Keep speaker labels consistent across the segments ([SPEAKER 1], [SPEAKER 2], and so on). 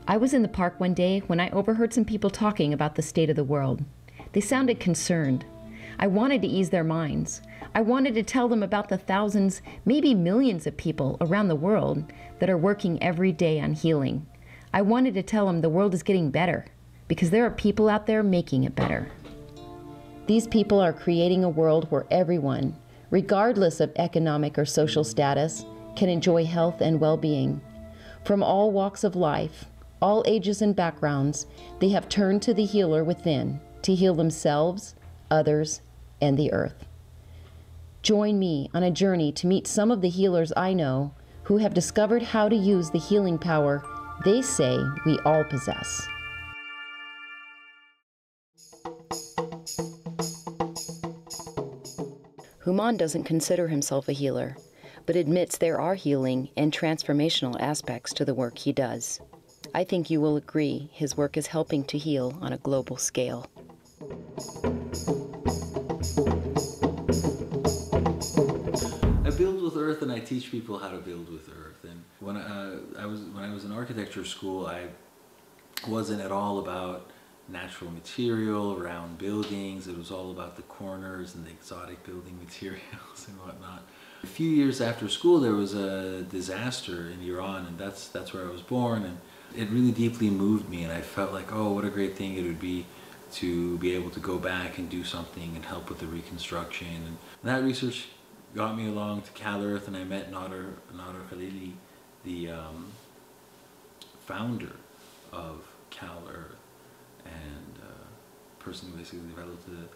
[SPEAKER 1] I was in the park one day when I overheard some people talking about the state of the world. They sounded concerned. I wanted to ease their minds. I wanted to tell them about the thousands, maybe millions of people around the world that are working every day on healing. I wanted to tell them the world is getting better because there are people out there making it better. These people are creating a world where everyone, regardless of economic or social status, can enjoy health and well-being. From all walks of life, all ages and backgrounds, they have turned to the healer within to heal themselves, others, and the earth. Join me on a journey to meet some of the healers I know who have discovered how to use the healing power they say we all possess. Hooman doesn't consider himself a healer, but admits there are healing and transformational aspects to the work he does. I think you will agree his work is helping to heal on a global scale.
[SPEAKER 2] I build with earth and I teach people how to build with earth. And when I was in architecture school, I wasn't at all about natural material, round buildings. It was all about the corners and the exotic building materials and whatnot. A few years after school, there was a disaster in Iran, and that's where I was born, and it really deeply moved me, and I felt like, oh, what a great thing it would be to be able to go back and do something and help with the reconstruction. And that research got me along to Cal Earth, and I met Nader Khalili, the founder of Cal Earth, and person who basically developed the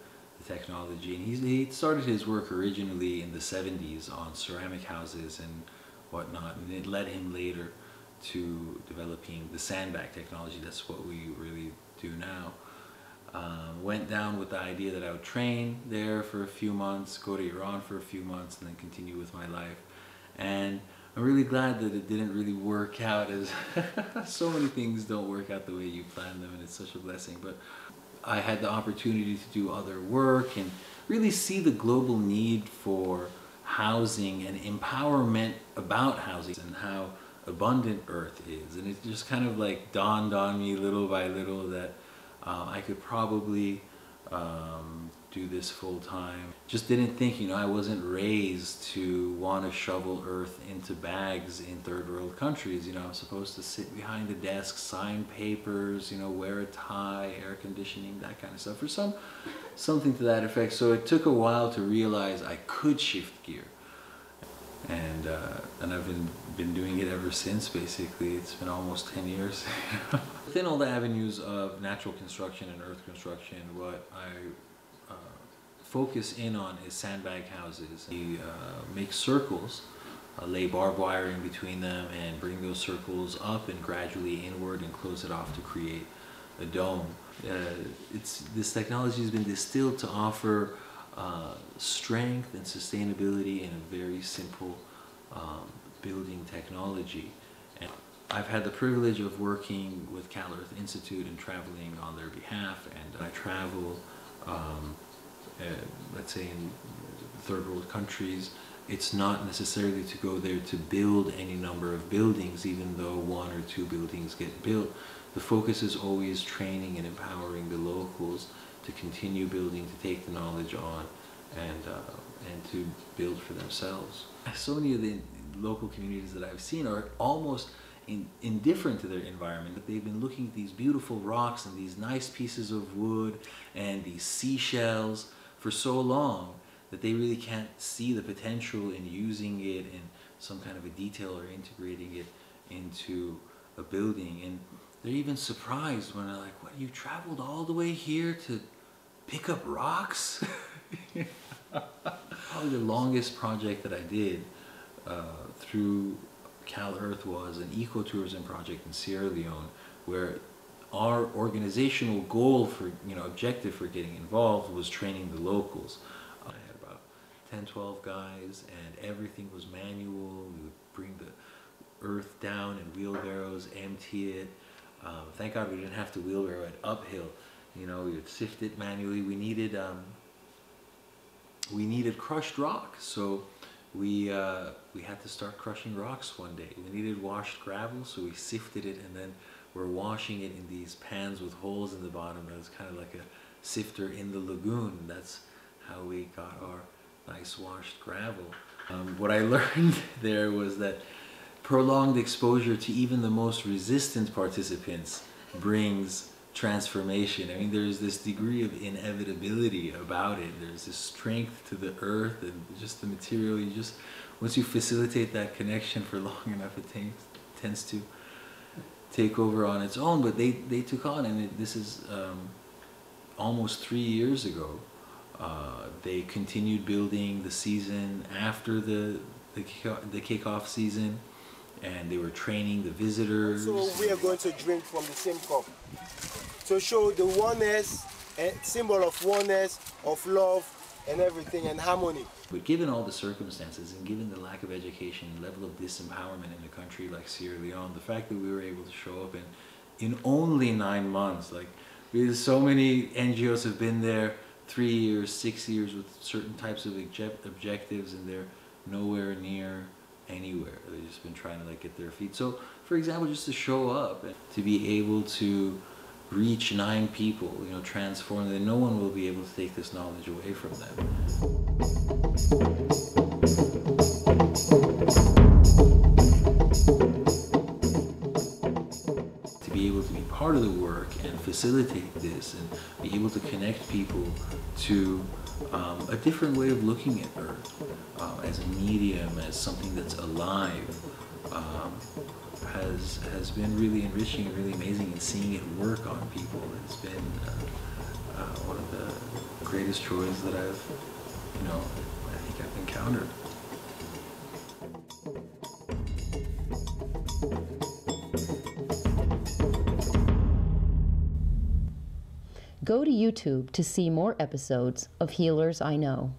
[SPEAKER 2] technology. And he started his work originally in the 70s on ceramic houses and whatnot, and it led him later to developing the sandbag technology. That's what we really do now. Went down with the idea that I would train there for a few months, go to Iran for a few months, and then continue with my life. And I'm really glad that it didn't really work out, as so many things don't work out the way you plan them, and it's such a blessing. But I had the opportunity to do other work and really see the global need for housing and empowerment about housing and how abundant Earth is. And it just kind of like dawned on me little by little that I could probably do this full time. Just didn't think, I wasn't raised to want to shovel earth into bags in third world countries. I'm supposed to sit behind a desk, sign papers, wear a tie, air conditioning, that kind of stuff, or something to that effect. So it took a while to realize I could shift gear. And I've been doing it ever since, basically. It's been almost 10 years. Within all the avenues of natural construction and earth construction, what I focus in on is sandbag houses. We make circles, lay barbed wire in between them, and bring those circles up and gradually inward and close it off to create a dome. This technology has been distilled to offer strength and sustainability in a very simple building technology. And I've had the privilege of working with Cal Earth Institute and traveling on their behalf, and I travel let's say in third world countries. It's not necessarily to go there to build any number of buildings, even though 1 or 2 buildings get built. The focus is always training and empowering the locals to continue building, to take the knowledge on, and to build for themselves. So many of the local communities that I've seen are almost indifferent to their environment. They've been looking at these beautiful rocks and these nice pieces of wood and these seashells for so long that they really can't see the potential in using it in some kind of a detail or integrating it into a building. And they're even surprised when they're like, what, you traveled all the way here to pick up rocks? Probably the longest project that I did through Cal Earth was an ecotourism project in Sierra Leone, where our organizational goal for, objective for getting involved was training the locals. I had about 10, 12 guys, and everything was manual. We would bring the earth down in wheelbarrows, empty it. Thank God we didn't have to wheelbarrow it uphill. We would sift it manually. We needed crushed rock, so we had to start crushing rocks one day. We needed washed gravel, so we sifted it, and then we're washing it in these pans with holes in the bottom. It was kind of like a sifter in the lagoon. That's how we got our nice washed gravel. What I learned there was that prolonged exposure to even the most resistant participants brings transformation. I mean, there's this degree of inevitability about it. There's this strength to the earth and just the material. You just, once you facilitate that connection for long enough, it tends to take over on its own. But they took on, and this is almost 3 years ago. They continued building the season after the kickoff season, and they were training the visitors.
[SPEAKER 3] So we are going to drink from the same cup to show the oneness, a symbol of oneness, of love, and everything, and harmony.
[SPEAKER 2] But given all the circumstances, and given the lack of education, level of disempowerment in a country like Sierra Leone, the fact that we were able to show up in only 9 months, like, so many NGOs have been there 3 years, 6 years with certain types of objectives, and they're nowhere near anywhere. They've just been trying to like get their feet. So, for example, just to show up and to be able to reach 9 people, you know, transform them, no one will be able to take this knowledge away from them. To be able to be part of the work and facilitate this and be able to connect people to a different way of looking at Earth as a medium, as something that's alive, has been really enriching and really amazing, and seeing it work on people has been one of the greatest joys that I think I've encountered.
[SPEAKER 1] Go to YouTube to see more episodes of Healers I Know.